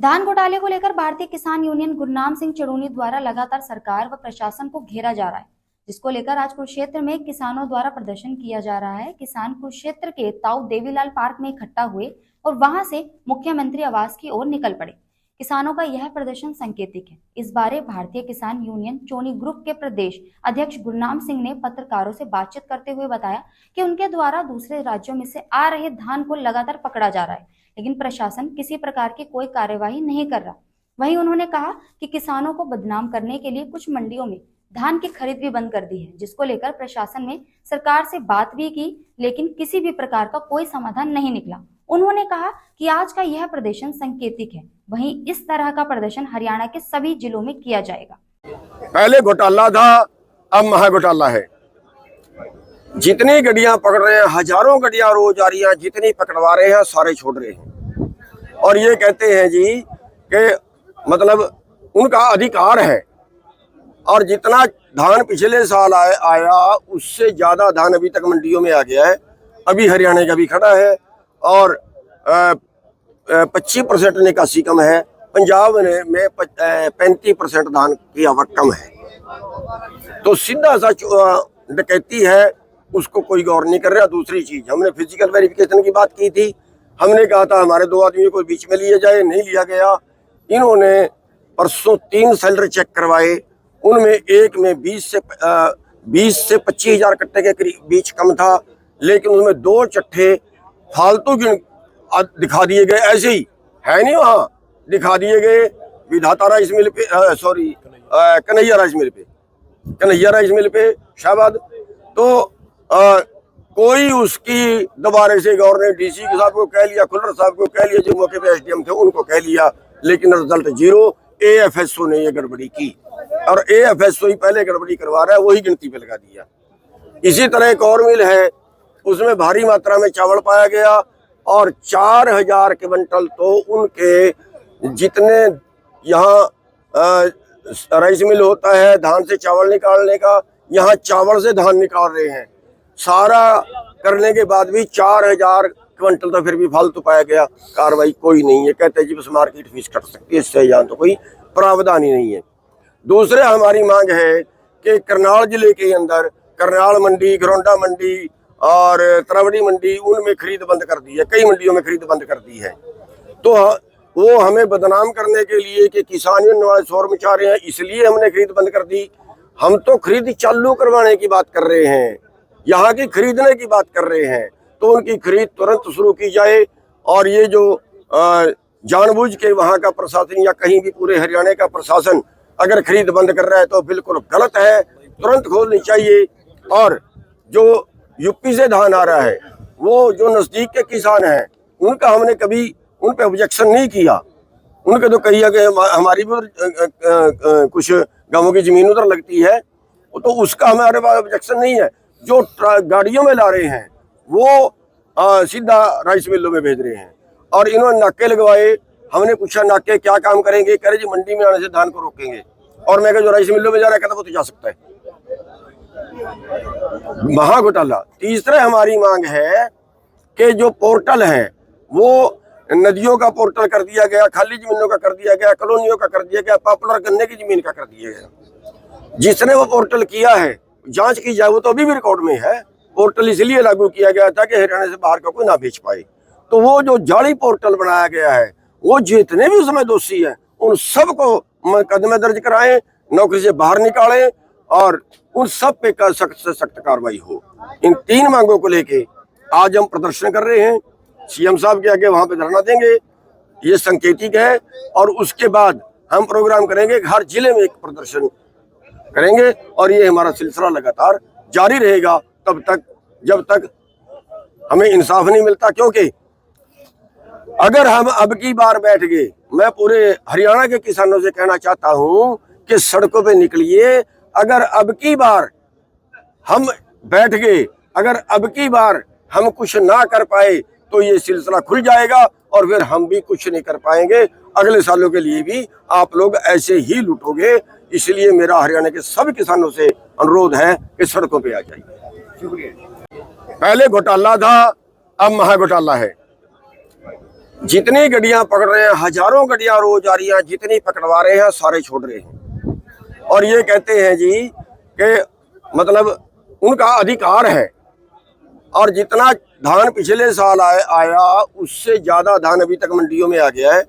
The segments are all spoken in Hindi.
धान घोटाले को लेकर भारतीय किसान यूनियन गुरनाम सिंह चड़ूनी द्वारा लगातार सरकार व प्रशासन को घेरा जा रहा है, जिसको लेकर आज कुरुक्षेत्र में किसानों द्वारा प्रदर्शन किया जा रहा है। किसान कुरुक्षेत्र के ताऊ देवीलाल पार्क में इकट्ठा हुए और वहां से मुख्यमंत्री आवास की ओर निकल पड़े। किसानों का यह प्रदर्शन सांकेतिक है। इस बारे भारतीय किसान यूनियन चोनी ग्रुप के प्रदेश अध्यक्ष गुरनाम सिंह ने पत्रकारों से बातचीत करते हुए बताया कि उनके द्वारा दूसरे राज्यों में से आ रहे धान को लगातार पकड़ा जा रहा है, लेकिन प्रशासन किसी प्रकार की कोई कार्यवाही नहीं कर रहा। वहीं उन्होंने कहा कि किसानों को बदनाम करने के लिए कुछ मंडियों में धान की खरीद भी बंद कर दी है, जिसको लेकर प्रशासन ने सरकार से बात भी की, लेकिन किसी भी प्रकार का कोई समाधान नहीं निकला। उन्होंने कहा कि आज का यह प्रदर्शन सांकेतिक है, वहीं इस तरह का प्रदर्शन हरियाणा के सभी जिलों में किया जाएगा। पहले घोटाला था, अब महा घोटाला है। जितनी गड्डियां पकड़ रहे हैं, हजारों गड्डियां रोज आ रही हैं, जितनी पकड़वा रहे हैं सारे छोड़ रहे हैं और ये कहते हैं जी कि मतलब उनका अधिकार है। और जितना धान पिछले साल आया उससे ज्यादा धान अभी तक मंडियों में आ गया है। अभी हरियाणा का भी खड़ा है और 25% निकासी कम है। पंजाब में 35% धान की आवक कम है। तो सीधा सा डकैती है, उसको कोई गौर नहीं कर रहा। दूसरी चीज, हमने फिजिकल वेरिफिकेशन की बात की थी। हमने कहा था हमारे 2 आदमियों को बीच में लिया जाए, नहीं लिया गया। इन्होंने परसों 3 सेलर चेक करवाए, उनमें एक में 20 से 25 हजार कट्टे के करीब बीच कम था, लेकिन उसमें 2 चट्ठे फालतू दिखा दिए गए। ऐसे ही है नहीं, वहां दिखा दिए गए विधाता राइस मिल पे, सॉरी कन्हैया राइस मिल पे शाहबाद। तो कोई उसकी दोबारा से गौर ने डीसी साहब को कह लिया, खुल्लर साहब को कह लिया, जो मौके पे एसडीएम थे उनको कह लिया, लेकिन रिजल्ट 0। एएफएसओ ने ये गड़बड़ी की और एएफएसओ ही पहले गड़बड़ी करवा रहा है, वही गिनती पे लगा दिया। इसी तरह एक और मिल है, उसमें भारी मात्रा में चावल पाया गया और 4000 क्विंटल तो उनके जितने यहाँ राइस मिल होता है धान से चावल निकालने का, यहाँ चावल से धान निकाल रहे हैं। सारा करने के बाद भी 4000 क्विंटल तो फिर भी फालतू पाया गया। कार्रवाई कोई नहीं है। कहते जी बस मार्केट फीस कट सकती है, इससे यहाँ तो कोई प्रावधान ही नहीं है। दूसरे हमारी मांग है कि करनाल जिले के अंदर करनाल मंडी, घरौंडा मंडी और त्रवड़ी मंडी, उनमें खरीद बंद कर दी है। कई मंडियों में खरीद बंद कर दी है। तो वो हमें बदनाम करने के लिए कि किसान यूनियन वाले शोर मचा रहे हैं, इसलिए हमने खरीद बंद कर दी। हम तो खरीद चालू करवाने की बात कर रहे हैं, यहाँ की खरीदने की बात कर रहे हैं। तो उनकी खरीद तुरंत शुरू की जाए। और ये जो जानबूझ के वहाँ का प्रशासन या कहीं भी पूरे हरियाणा का प्रशासन अगर खरीद बंद कर रहा है तो बिल्कुल गलत है, तुरंत खोलनी चाहिए। और जो यूपी से धान आ रहा है, वो जो नजदीक के किसान हैं, उनका हमने कभी उन पे ऑब्जेक्शन नहीं किया। उनके तो कही कि हमारी भी कुछ गांवों की जमीन उधर लगती है, तो उसका हमारे पास ऑब्जेक्शन नहीं है। जो गाड़ियों में ला रहे हैं वो सीधा राइस मिलों में भेज रहे हैं और इन्होंने नाके लगवाए। हमने पूछा नाके क्या काम करेंगे, कह रहे जी मंडी में आने से धान को रोकेंगे। और मैं कहा जो राइस मिलों में जा रहा है, कहता वो तो जा सकता है। महा घोटाला। तीसरा हमारी मांग है कि जो पोर्टल है वो नदियों का पोर्टल कर दिया गया, खाली जमीनों का कर दिया गया, कॉलोनियों का कर दिया गया, पॉपुलर गन्ने की जमीन का कर दिया गया। जिसने वो पोर्टल किया है जांच की जाए, वो तो अभी भी रिकॉर्ड में है। पोर्टल इसलिए लागू किया गया था कि हरियाणा से बाहर का कोई ना बेच पाए। तो वो जो जाली पोर्टल बनाया गया है, वो जितने भी उसमें दोषी हैं उन सबको मुकदमे दर्ज कराएं, नौकरी से बाहर निकालें और उन सब पे सख्त से सख्त कार्रवाई हो। इन 3 मांगों को लेके आज हम प्रदर्शन कर रहे हैं। सीएम साहब के आगे वहां पे धरना देंगे, ये सांकेतिक है। और उसके बाद हम प्रोग्राम करेंगे, हर जिले में एक प्रदर्शन करेंगे और ये हमारा सिलसिला लगातार जारी रहेगा तब तक जब तक हमें इंसाफ नहीं मिलता। क्योंकि अगर हम अब की बार बैठ गए, मैं पूरे हरियाणा के किसानों से कहना चाहता हूं कि सड़कों पे निकलिए। अगर अब की बार हम बैठ गए, अगर अब की बार हम कुछ ना कर पाए तो ये सिलसिला खुल जाएगा और फिर हम भी कुछ नहीं कर पाएंगे। अगले सालों के लिए भी आप लोग ऐसे ही लूटोगे। इसलिए मेरा हरियाणा के सब किसानों से अनुरोध है कि सड़कों पे आ जाइए। शुक्रिया। पहले घोटाला था, अब महा घोटाला है। जितनी गड्डियां पकड़ रहे हैं, हजारों गड्डियां रोज आ रही हैं, जितनी पकड़वा रहे हैं सारे छोड़ रहे हैं। और ये कहते हैं जी कि मतलब उनका अधिकार है। और जितना धान पिछले साल आया उससे ज्यादा धान अभी तक मंडियों में आ गया है।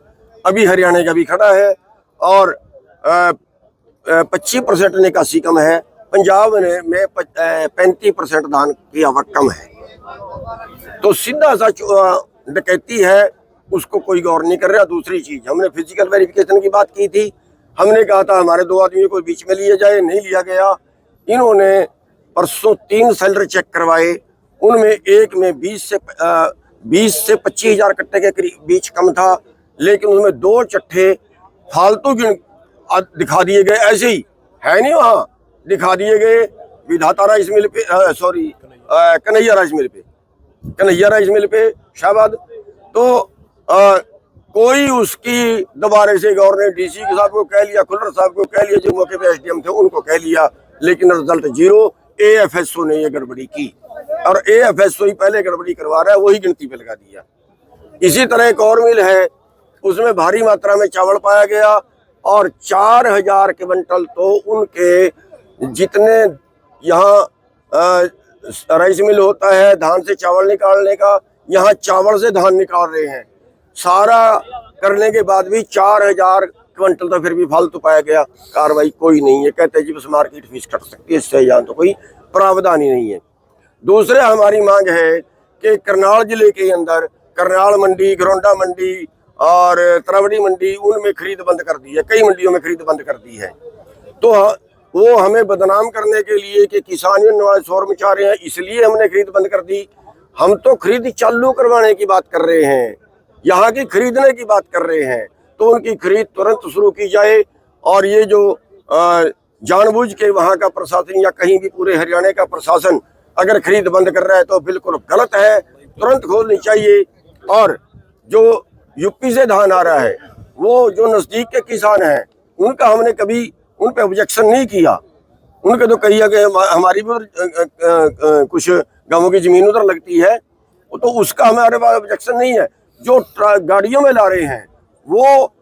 अभी हरियाणा का भी खड़ा है और 25% निकासी कम है। पंजाब में 35% धान की आवक कम है। तो सीधा सा डकैती है, उसको कोई गौर नहीं कर रहा। दूसरी चीज, हमने फिजिकल वेरिफिकेशन की बात की थी। हमने कहा था हमारे 2 आदमियों को बीच में लिया जाए, नहीं लिया गया। इन्होंने परसों 3 सेलर चेक करवाए, उनमें एक में 20 से 25 हजार कट्टे के करीब बीच कम था, लेकिन उसमें 2 चट्ठे फालतू दिखा दिए गए, ऐसे ही है नहीं, वहां दिखा दिए गए विधाता राइस मिल पे, सॉरी कन्हैया राइस मिल पे शाहबाद। तो कोई उसकी दोबारा से गौर ने डीसी साहब को कह लिया, खुल्लर साहब को कह लिया, जो मौके पे एसडीएम थे उनको कह लिया, लेकिन रिजल्ट 0। एएफएसओ ने ये गड़बड़ी की और एएफएसओ ही पहले गड़बड़ी करवा रहा है, वही गिनती पे लगा दिया। इसी तरह एक और मिल है, उसमें भारी मात्रा में चावल पाया गया और 4000 क्विंटल तो उनके जितने यहाँ राइस मिल होता है धान से चावल निकालने का, यहाँ चावल से धान निकाल रहे हैं। सारा करने के बाद भी 4000 क्विंटल तो फिर भी फालतू पाया गया। कार्रवाई कोई नहीं है। कहते हैं जी बस मार्केट फीस कट सकती है, इससे यहाँ तो कोई प्रावधान ही नहीं है। दूसरे हमारी मांग है कि करनाल जिले के अंदर करनाल मंडी, घरौंडा मंडी और त्रावड़ी मंडी, उनमें खरीद बंद कर दी है। कई मंडियों में खरीद बंद कर दी है। तो वो हमें बदनाम करने के लिए कि किसान यूनियन वाले शोर मचा रहे हैं, इसलिए हमने खरीद बंद कर दी। हम तो खरीद चालू करवाने की बात कर रहे हैं, यहाँ की खरीदने की बात कर रहे हैं। तो उनकी खरीद तुरंत शुरू की जाए। और ये जो जानबूझ के वहाँ का प्रशासन या कहीं भी पूरे हरियाणा का प्रशासन अगर खरीद बंद कर रहा है तो बिल्कुल गलत है, तुरंत खोलनी चाहिए। और जो यूपी से धान आ रहा है, वो जो नजदीक के किसान हैं, उनका हमने कभी उन पे ऑब्जेक्शन नहीं किया। उनके तो कही है कि हमारी भी कुछ गांवों की जमीन उधर लगती है, तो उसका हमारे पास ऑब्जेक्शन नहीं है। जो गाड़ियों में ला रहे हैं वो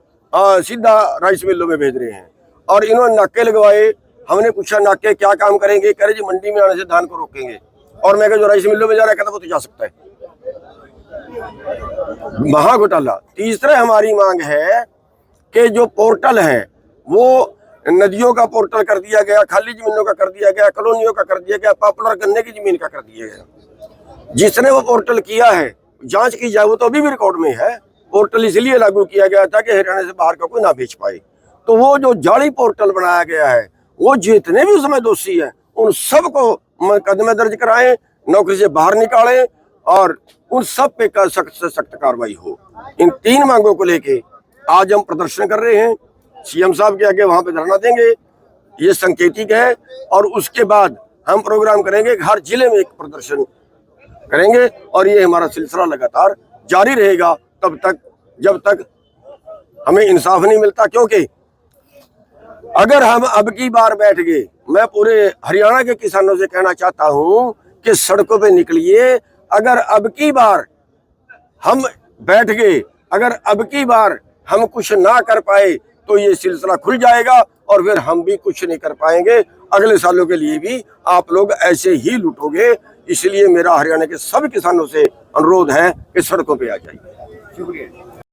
सीधा राइस मिलों में भेज रहे हैं। और इन्होंने नाके लगवाए। हमने पूछा नाके क्या काम करेंगे, कह रहे जी मंडी में आने से धान को रोकेंगे। और मैं जो राइस मिलों में जा रहा है कहता वो तो जा सकता है। महा घोटाला। तीसरा हमारी मांग है कि जो पोर्टल है वो नदियों का पोर्टल कर दिया गया, खाली जमीनों का कर दिया गया, कॉलोनियों का कर दिया गया, पॉपुलर गन्ने की जमीन का कर दिया गया। जिसने वो पोर्टल किया है जांच की जाए, वो तो अभी भी रिकॉर्ड में है। पोर्टल इसलिए लागू किया गया था कि हरियाणा से बाहर का कोई ना बेच पाए। तो वो जो जाली पोर्टल बनाया गया है, वो जितने भी उसमें दोषी हैं उन सबको मुकदमे दर्ज कराएं, नौकरी से बाहर निकालें और उन सब पे सख्त से सख्त कार्रवाई हो। इन 3 मांगों को लेके आज हम प्रदर्शन कर रहे हैं। सीएम साहब के आगे वहां पे धरना देंगे, ये संकेतिक है। और उसके बाद हम प्रोग्राम करेंगे, हर जिले में एक प्रदर्शन करेंगे और ये हमारा सिलसिला लगातार जारी रहेगा तब तक जब तक हमें इंसाफ नहीं मिलता। क्योंकि अगर हम अब की बार बैठ गए, मैं पूरे हरियाणा के किसानों से कहना चाहता हूं कि सड़कों पे निकलिए। अगर अब की बार हम बैठ गए, अगर अब की बार हम कुछ ना कर पाए तो ये सिलसिला खुल जाएगा और फिर हम भी कुछ नहीं कर पाएंगे। अगले सालों के लिए भी आप लोग ऐसे ही लूटोगे। इसलिए मेरा हरियाणा के सब किसानों से अनुरोध है कि सड़कों पे आ जाइए। शुक्रिया।